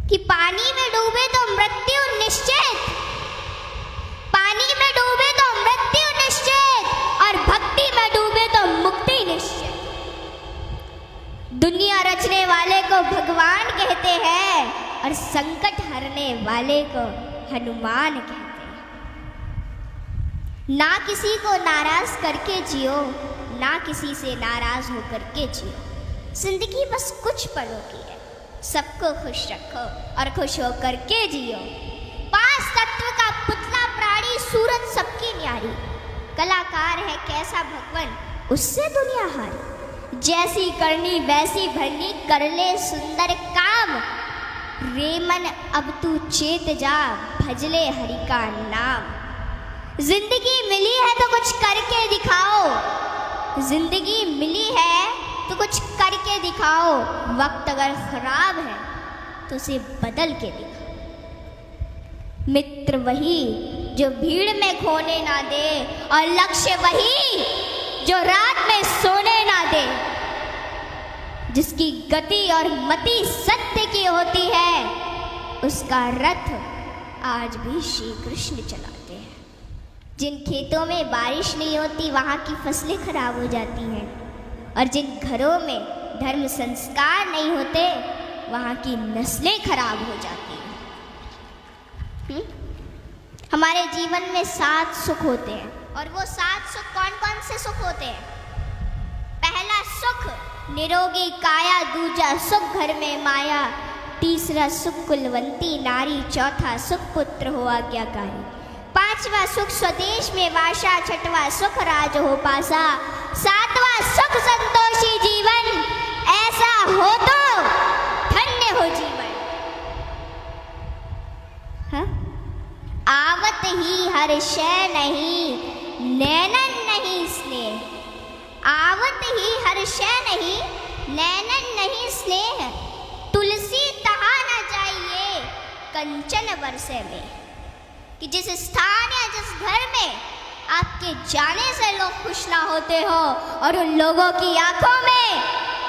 कि पानी में डूबे तो मृत्यु निश्चित, पानी में डूबे तो मृत्यु निश्चित, और भक्ति में डूबे तो मुक्ति निश्चित। दुनिया रचने वाले को भगवान कहते हैं और संकट हरने वाले को हनुमान कहते हैं। ना किसी को नाराज करके जियो, ना किसी से नाराज होकर के जियो। जिंदगी बस कुछ पलों की है, सबको खुश रखो और खुश होकर के जियो। 5 तत्व का पुतला प्राणी सूरत सबकी न्यारी, कलाकार है कैसा भगवान उससे दुनिया हारी। जैसी करनी वैसी भरनी, कर ले सुंदर काम, रेमन अब तू चेत जा, भजले हरि का नाम। जिंदगी मिली है तो कुछ करके दिखाओ, जिंदगी मिली है तो कुछ करके दिखाओ। वक्त अगर खराब है तो उसे बदल के दिखाओ। मित्र वही जो भीड़ में खोने ना दे, और लक्ष्य वही जो रात में सोने ना दे। जिसकी गति और मति सत्य की होती है, उसका रथ आज भी श्री कृष्ण चलाते हैं। जिन खेतों में बारिश नहीं होती वहाँ की फसलें खराब हो जाती हैं, और जिन घरों में धर्म संस्कार नहीं होते वहाँ की नस्लें खराब हो जाती हैं। हमारे जीवन में 7 सुख होते हैं, और वो 7 सुख कौन कौन से सुख होते हैं? पहला सुख निरोगी काया, दूजा सुख घर में माया, तीसरा सुख कुलवंती नारी, चौथा सुख पुत्र हो आज्ञाकारी, 5वां सुख स्वदेश में वासा, 6वां सुख राज हो पासा, 7वां सुख संतोषी जीवन, ऐसा हो तो धन्य हो जीवन। हाँ? आवत ही हर शय नहीं, नैनन नहीं स्नेह। आवत ही हर शय नहीं, नैनन नहीं स्नेह। तुलसी तहा न जाइए कंचन बरसे में। कि जिस स्थान या जिस घर में आपके जाने से लोग खुश ना होते हो, और उन लोगों की आंखों में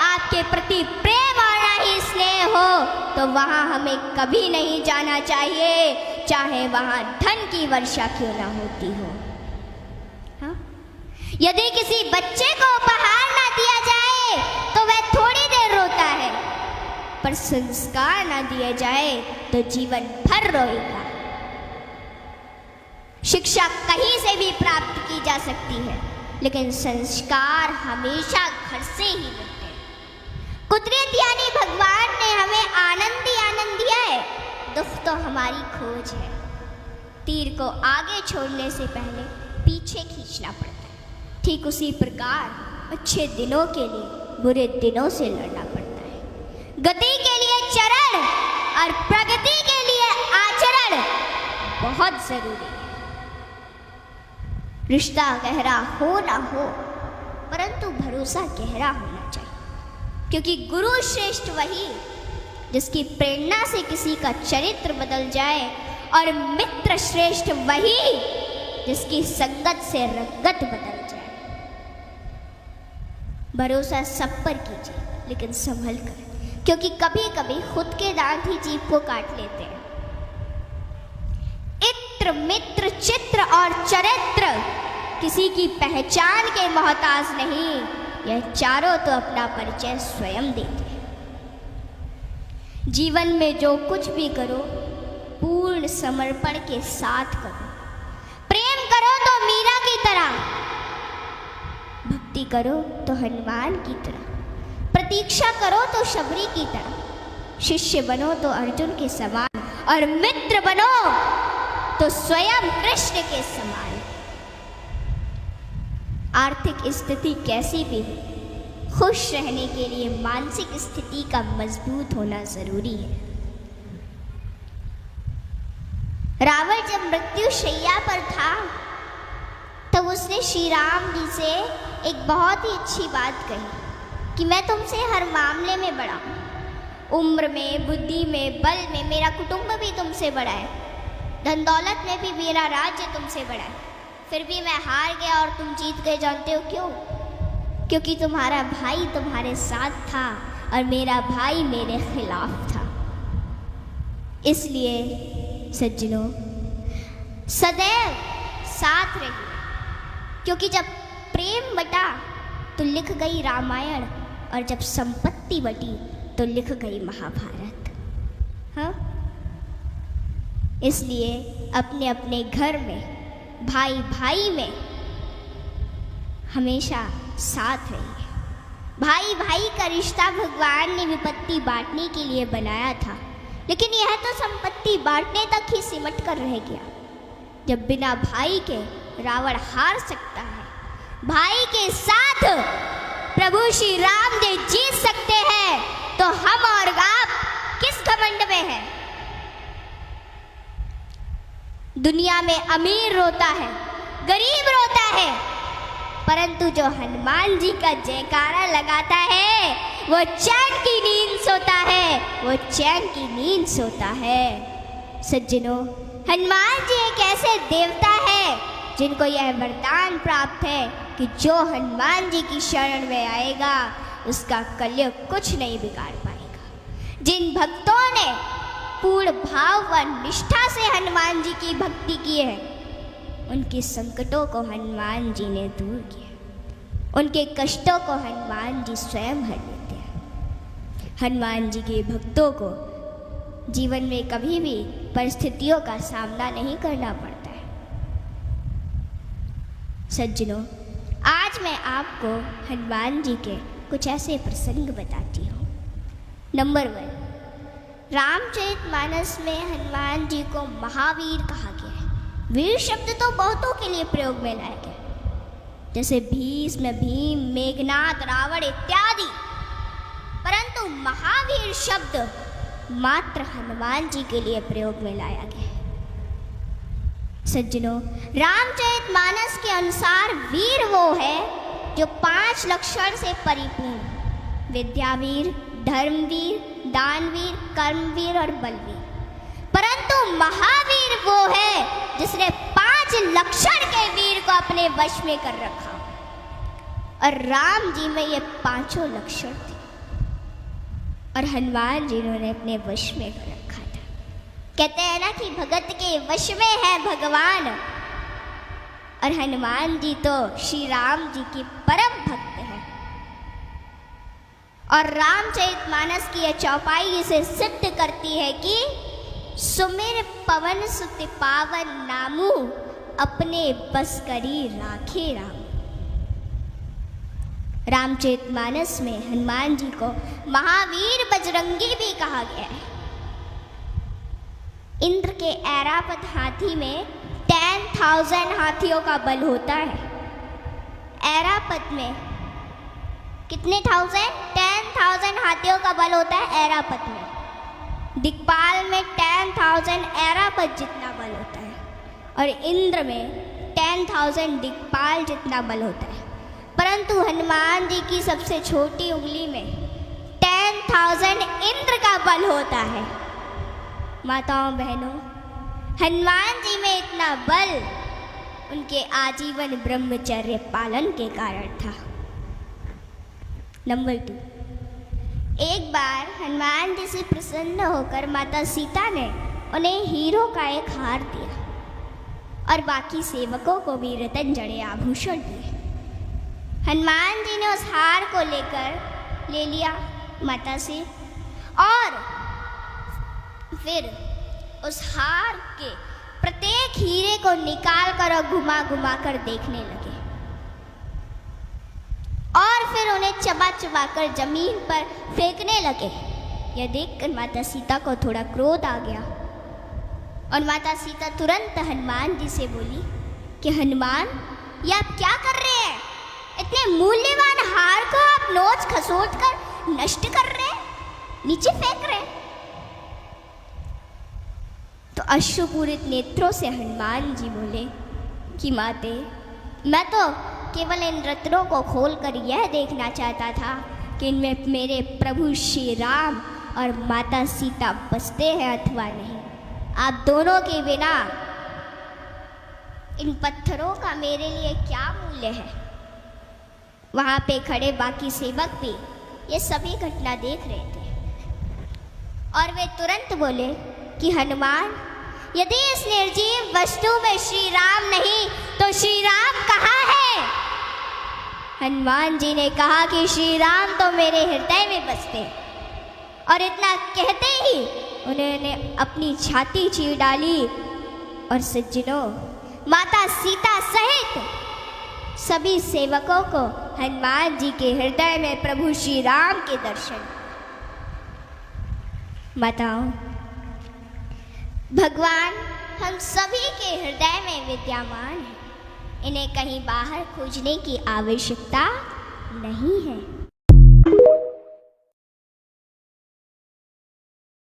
आपके प्रति प्रेम और ना ही स्नेह हो, तो वहाँ हमें कभी नहीं जाना चाहिए, चाहे वहाँ धन की वर्षा क्यों ना होती हो। हाँ? यदि किसी बच्चे को उपहार ना दिया जाए तो वह थोड़ी देर रोता है, पर संस्कार ना दिए जाए तो जीवन भर रोएगा। शिक्षा कहीं से भी प्राप्त की जा सकती है, लेकिन संस्कार हमेशा घर से ही मिलते हैं। कुदरत यानी भगवान ने हमें आनंद ही आनंद दिया है, दुख तो हमारी खोज है। तीर को आगे छोड़ने से पहले पीछे खींचना पड़ता है, ठीक उसी प्रकार अच्छे दिनों के लिए बुरे दिनों से लड़ना पड़ता है। गति के लिए चरण और प्रगति के लिए आचरण बहुत जरूरी है। रिश्ता गहरा हो ना हो, परंतु भरोसा गहरा होना चाहिए, क्योंकि गुरु श्रेष्ठ वही जिसकी प्रेरणा से किसी का चरित्र बदल जाए, और मित्र श्रेष्ठ वही जिसकी संगत से रंगत बदल जाए। भरोसा सब पर कीजिए, लेकिन संभल कर, क्योंकि कभी कभी खुद के दांत ही जीभ को काट लेते हैं। इत्र मित्र चित्र और चरित्र किसी की पहचान के मोहताज नहीं, यह चारों तो अपना परिचय स्वयं देते हैं। जीवन में जो कुछ भी करो पूर्ण समर्पण के साथ करो। प्रेम करो तो मीरा की तरह, भक्ति करो तो हनुमान की तरह, प्रतीक्षा करो तो शबरी की तरह, शिष्य बनो तो अर्जुन के समान, और मित्र बनो तो स्वयं कृष्ण के समान। आर्थिक स्थिति कैसी भी हो, खुश रहने के लिए मानसिक स्थिति का मजबूत होना जरूरी है। रावण जब मृत्यु शैया पर था तब उसने श्री राम जी से एक बहुत ही अच्छी बात कही कि मैं तुमसे हर मामले में बड़ा हूँ, उम्र में, बुद्धि में, बल में मेरा कुटुंब भी तुमसे बड़ा है, धन दौलत में भी मेरा राज्य तुमसे बड़ा है, फिर भी मैं हार गया और तुम जीत गए। जानते हो क्यों? क्योंकि तुम्हारा भाई तुम्हारे साथ था और मेरा भाई मेरे खिलाफ था। इसलिए सज्जनों, सदैव साथ रहिए, क्योंकि जब प्रेम बटा तो लिख गई रामायण, और जब संपत्ति बटी तो लिख गई महाभारत। हाँ, इसलिए अपने अपने घर में, भाई भाई में हमेशा साथ रहिए। भाई भाई का रिश्ता भगवान ने विपत्ति बांटने के लिए बनाया था, लेकिन यह तो संपत्ति बांटने तक ही सिमट कर रह गया। जब बिना भाई के रावण हार सकता है, भाई के साथ प्रभु श्री राम जी जीत सकते हैं, तो हम और आप किस घमंड में हैं? दुनिया में अमीर रोता है, गरीब रोता है, परंतु जो हनुमान जी का जयकारा लगाता है वो चैन की नींद सोता है, वो चैन की नींद सोता है। सज्जनों, हनुमान जी एक ऐसे देवता है जिनको यह वरदान प्राप्त है कि जो हनुमान जी की शरण में आएगा उसका कलयुग कुछ नहीं बिगाड़ पाएगा। जिन भक्तों ने पूर्ण भाव व निष्ठा से हनुमान जी की भक्ति की है, उनके संकटों को हनुमान जी ने दूर किया, उनके कष्टों को हनुमान जी स्वयं हर लेते हैं। हनुमान जी के भक्तों को जीवन में कभी भी परिस्थितियों का सामना नहीं करना पड़ता है। सज्जनों, आज मैं आपको हनुमान जी के कुछ ऐसे प्रसंग बताती हूँ। नंबर 1, रामचरितमानस में हनुमान जी को महावीर कहा गया है। वीर शब्द तो बहुतों के लिए प्रयोग में लाया गया, जैसे भीष्म, भीम, मेघनाद, रावण इत्यादि, परंतु महावीर शब्द मात्र हनुमान जी के लिए प्रयोग में लाया गया है। सज्जनों, रामचरितमानस के अनुसार वीर वो है जो 5 लक्षण से परिपूर्ण, विद्यावीर, धर्मवीर, दानवीर, कर्मवीर और बलवीर। परंतु महावीर वो है जिसने 5 लक्षण के वीर को अपने वश में कर रखा, और राम जी में ये 5 लक्षण थे, और हनुमान जी ने अपने वश में कर रखा था। कहते हैं ना कि भगत के वश में है भगवान, और हनुमान जी तो श्री राम जी की परम भक्त हैं। और रामचरितमानस की यह चौपाई इसे सिद्ध करती है कि सुमिर पवन सुत पावन नामू, अपने बस करी राखे राम। रामचरितमानस में हनुमान जी को महावीर बजरंगी भी कहा गया है। इंद्र के ऐरावत हाथी में 10,000 हाथियों का बल होता है। ऐरावत में कितने 10,000 हाथियों का बल होता है ऐरावत में। दिक्पाल में 10,000 ऐरावत जितना बल होता है, और इंद्र में 10,000 दिक्पाल जितना बल होता है। परंतु हनुमान जी की सबसे छोटी उंगली में 10,000 इंद्र का बल होता है। माताओं बहनों, हनुमान जी में इतना बल उनके आजीवन ब्रह्मचर्य पालन के कारण था। नंबर 2, एक बार हनुमान जी से प्रसन्न होकर माता सीता ने उन्हें हीरो का एक हार दिया, और बाकी सेवकों को भी रतन जड़े आभूषण दिए। हनुमान जी ने उस हार को ले लिया माता से, और फिर उस हार के प्रत्येक हीरे को निकाल कर और घुमा घुमा कर देखने लगे, और फिर उन्हें चबा चबा कर जमीन पर फेंकने लगे। यह देखकर माता सीता को थोड़ा क्रोध आ गया, और माता सीता तुरंत हनुमान जी से बोली कि हनुमान, ये आप क्या कर रहे हैं? इतने मूल्यवान हार को आप नोच खसोट कर नष्ट कर रहे हैं, नीचे फेंक रहे हैं। तो अश्रुपूरित नेत्रों से हनुमान जी बोले कि माते, मैं तो केवल इन रत्नों को खोलकर यह देखना चाहता था कि इनमें मेरे प्रभु श्री राम और माता सीता बसते हैं अथवा नहीं। आप दोनों के बिना इन पत्थरों का मेरे लिए क्या मूल्य है? वहाँ पे खड़े बाकी सेवक भी ये सभी घटना देख रहे थे, और वे तुरंत बोले कि हनुमान, यदि इस निर्जीव वस्तु में श्री राम नहीं तो श्री राम कहाँ है? हनुमान जी ने कहा कि श्री राम तो मेरे हृदय में बसते हैं। और इतना कहते ही उन्होंने अपनी छाती चीर डाली और सज्जनों, माता सीता सहित सभी सेवकों को हनुमान जी के हृदय में प्रभु श्री राम के दर्शन। माताओं, भगवान हम सभी के हृदय में विद्यमान है, इन्हें कहीं बाहर खोजने की आवश्यकता नहीं है।